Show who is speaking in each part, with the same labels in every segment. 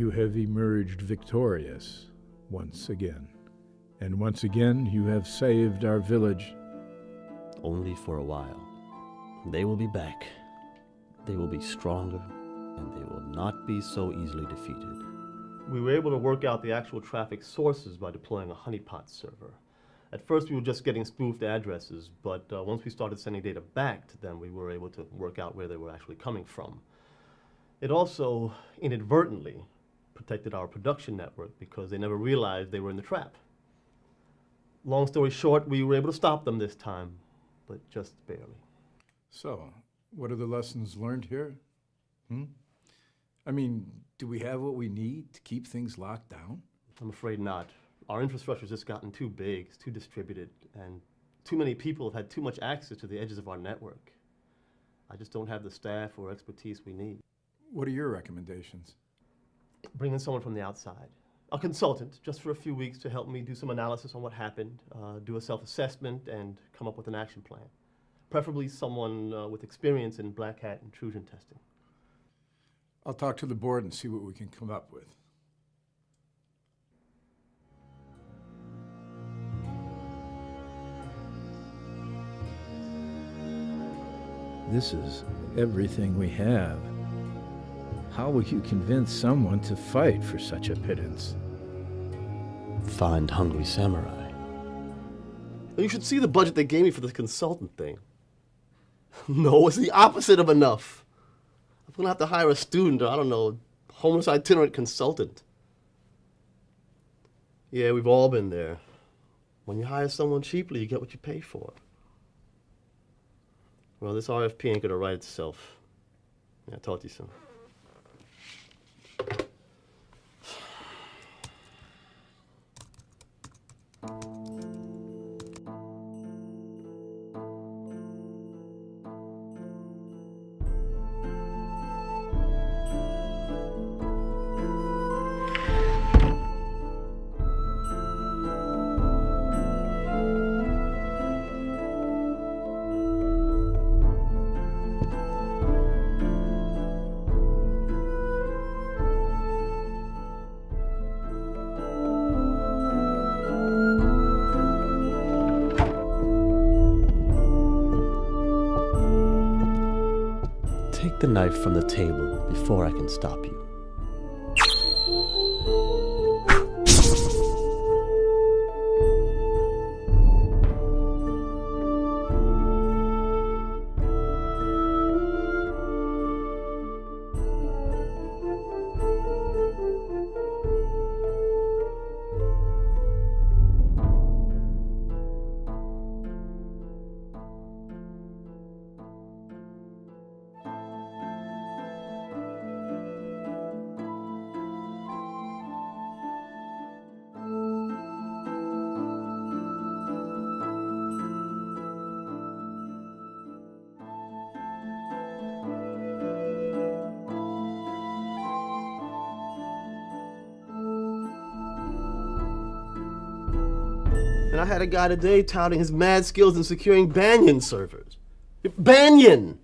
Speaker 1: you have emerged victorious once again. And once again, you have saved our village.
Speaker 2: Only for a while. They will be back. They will be stronger, and they will not be so easily defeated.
Speaker 3: We were able to work out the actual traffic sources by deploying a honeypot server. At first, we were just getting spoofed addresses, but once we started sending data back to them, we were able to work out where they were actually coming from. It also inadvertently protected our production network because they never realized they were in the trap. Long story short, we were able to stop them this time, but just barely.
Speaker 1: So, what are the lessons learned here? I mean, do we have what we need to keep things locked down?
Speaker 3: I'm afraid not. Our infrastructure's just gotten too big, it's too distributed, and too many people have had too much access to the edges of our network. I just don't have the staff or expertise we need.
Speaker 1: What are your recommendations?
Speaker 3: Bring in someone from the outside. A consultant, just for a few weeks to help me do some analysis on what happened, do a self-assessment, and come up with an action plan. Preferably someone with experience in black hat intrusion testing.
Speaker 1: I'll talk to the board and see what we can come up with. This is everything we have. How will you convince someone to fight for such a pittance?
Speaker 2: Find hungry samurai.
Speaker 3: You should see the budget they gave me for this consultant thing. No, it's the opposite of enough. I'm gonna have to hire a student or, I don't know, homeless itinerant consultant. Yeah, we've all been there. When you hire someone cheaply, you get what you pay for. Well, this RFP ain't gonna write itself. Yeah, talk to you soon.
Speaker 2: Take the knife from the table before I can stop you. And I had a guy today touting his mad skills in securing Banyan servers. Banyan!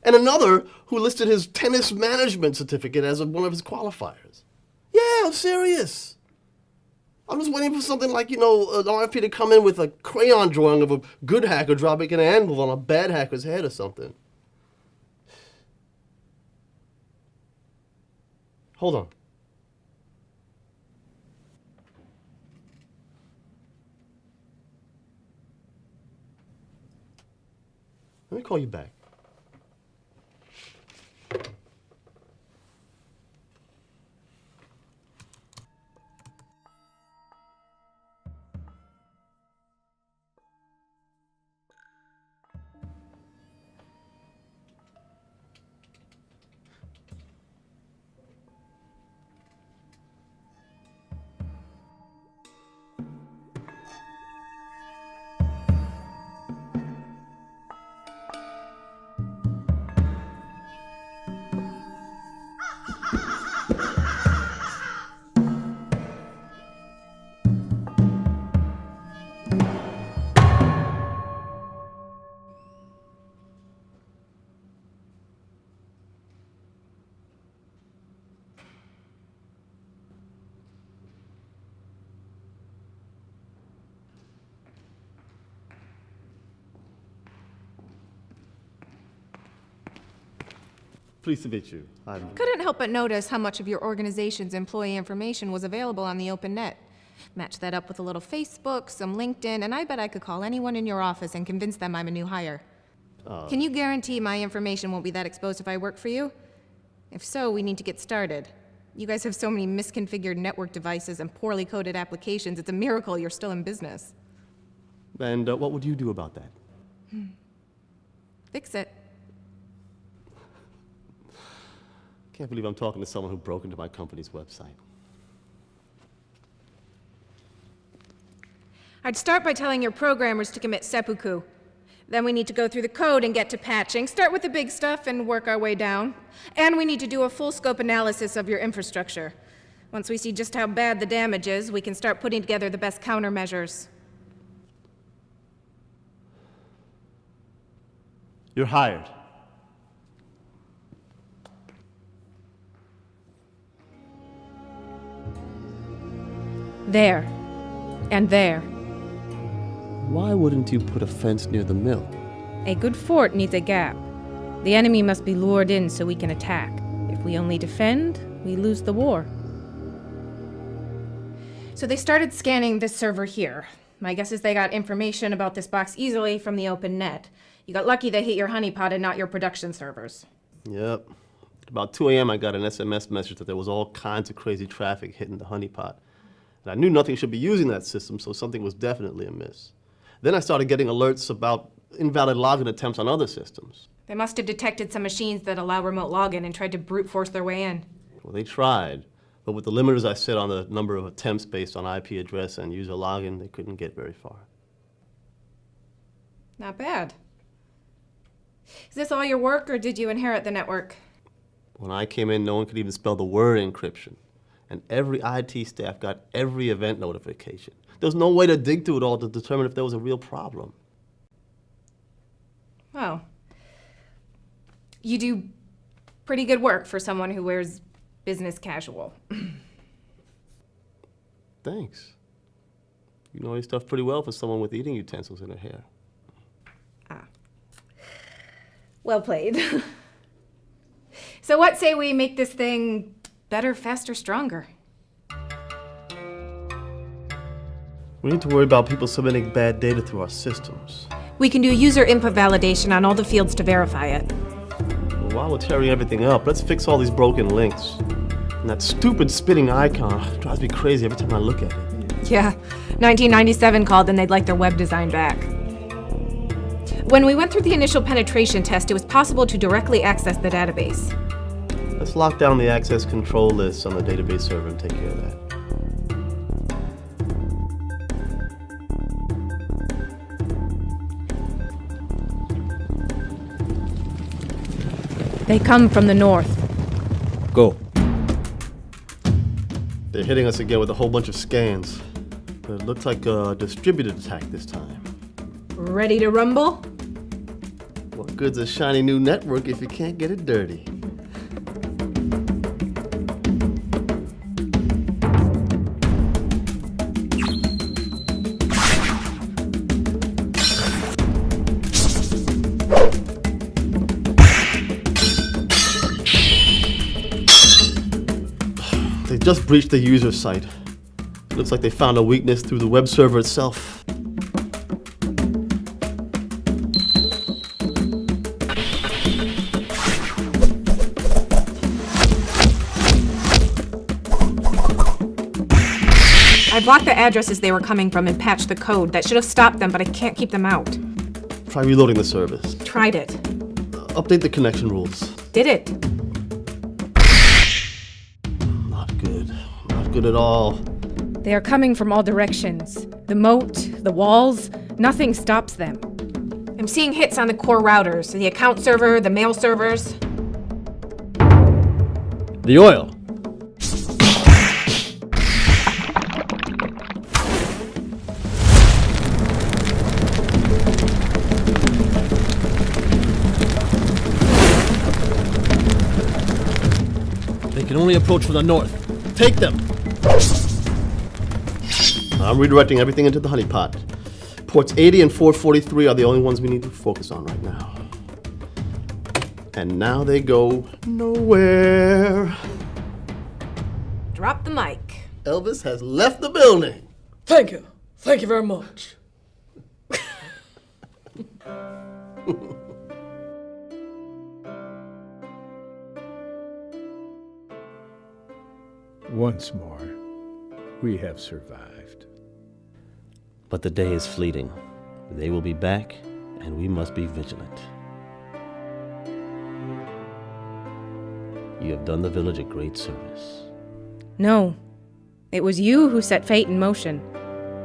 Speaker 2: And another who listed his tennis management certificate as one of his qualifiers. Yeah, I'm serious. I'm just waiting for something like, an RFP to come in with a crayon drawing of a good hacker dropping an anvil on a bad hacker's head or something. Hold on. Let me call you back.
Speaker 3: Pleased to meet you.
Speaker 4: Couldn't help but notice how much of your organization's employee information was available on the open net. Match that up with a little Facebook, some LinkedIn, and I bet I could call anyone in your office and convince them I'm a new hire. Can you guarantee my information won't be that exposed if I work for you? If so, we need to get started. You guys have so many misconfigured network devices and poorly coded applications, it's a miracle you're still in business.
Speaker 3: And what would you do about that?
Speaker 4: Fix it.
Speaker 3: Can't believe I'm talking to someone who broke into my company's website.
Speaker 4: I'd start by telling your programmers to commit seppuku. Then we need to go through the code and get to patching, start with the big stuff and work our way down. And we need to do a full scope analysis of your infrastructure. Once we see just how bad the damage is, we can start putting together the best countermeasures.
Speaker 3: You're hired.
Speaker 4: There. And there.
Speaker 3: Why wouldn't you put a fence near the mill?
Speaker 4: A good fort needs a gap. The enemy must be lured in so we can attack. If we only defend, we lose the war. So they started scanning this server here. My guess is they got information about this box easily from the open net. You got lucky they hit your honeypot and not your production servers.
Speaker 3: Yep. About 2 a.m. I got an SMS message that there was all kinds of crazy traffic hitting the honeypot. And I knew nothing should be using that system, so something was definitely amiss. Then I started getting alerts about invalid login attempts on other systems.
Speaker 4: They must have detected some machines that allow remote login and tried to brute force their way in.
Speaker 3: Well, they tried, but with the limiters I set on the number of attempts based on IP address and user login, they couldn't get very far.
Speaker 4: Not bad. Is this all your work, or did you inherit the network?
Speaker 3: When I came in, no one could even spell the word encryption. And every IT staff got every event notification. There was no way to dig through it all to determine if there was a real problem.
Speaker 4: Well, you do pretty good work for someone who wears business casual.
Speaker 3: Thanks. You know your stuff pretty well for someone with eating utensils in her hair.
Speaker 4: Well played. So what say we make this thing better, faster, stronger?
Speaker 3: We need to worry about people submitting bad data through our systems.
Speaker 4: We can do user input validation on all the fields to verify it.
Speaker 3: Well, while we're tearing everything up, let's fix all these broken links. And that stupid spinning icon drives me crazy every time I look at it.
Speaker 4: Yeah, 1997 called and they'd like their web design back. When we went through the initial penetration test, it was possible to directly access the database.
Speaker 3: Let's lock down the access control lists on the database server and take care of that.
Speaker 4: They come from the north.
Speaker 1: Go.
Speaker 3: They're hitting us again with a whole bunch of scans. But it looks like a distributed attack this time.
Speaker 4: Ready to rumble?
Speaker 3: What good's a shiny new network if you can't get it dirty? They just breached the user site. Looks like they found a weakness through the web server itself.
Speaker 4: I blocked the addresses they were coming from and patched the code. That should have stopped them, but I can't keep them out.
Speaker 3: Try reloading the service.
Speaker 4: Tried it.
Speaker 3: Update the connection rules.
Speaker 4: Did it.
Speaker 3: Not good. Not good at all.
Speaker 4: They are coming from all directions. The moat, the walls, nothing stops them. I'm seeing hits on the core routers, the account server, the mail servers.
Speaker 1: The oil.
Speaker 5: They can only approach from the north. Take them!
Speaker 3: I'm redirecting everything into the honeypot. Ports 80 and 443 are the only ones we need to focus on right now.
Speaker 2: And now they go nowhere.
Speaker 4: Drop the mic.
Speaker 2: Elvis has left the building.
Speaker 6: Thank you. Thank you very much.
Speaker 1: Once more, we have survived.
Speaker 3: But the day is fleeting. They will be back, and we must be vigilant. You have done the village a great service.
Speaker 7: No, it was you who set fate in motion.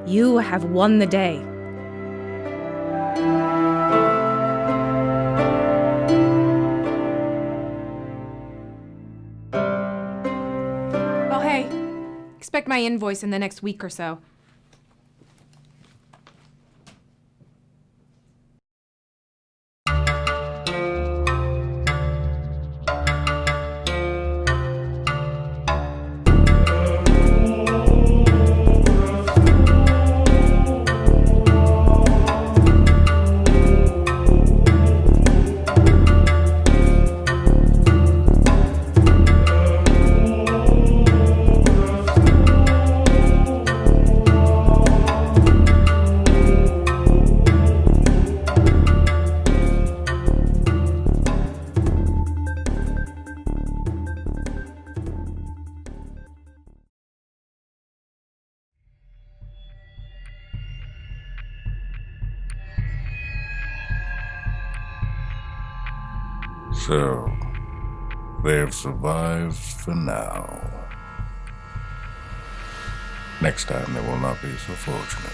Speaker 7: You have won the day.
Speaker 4: Oh, hey. Expect my invoice in the next week or so.
Speaker 8: So, they have survived for now. Next time they will not be so fortunate.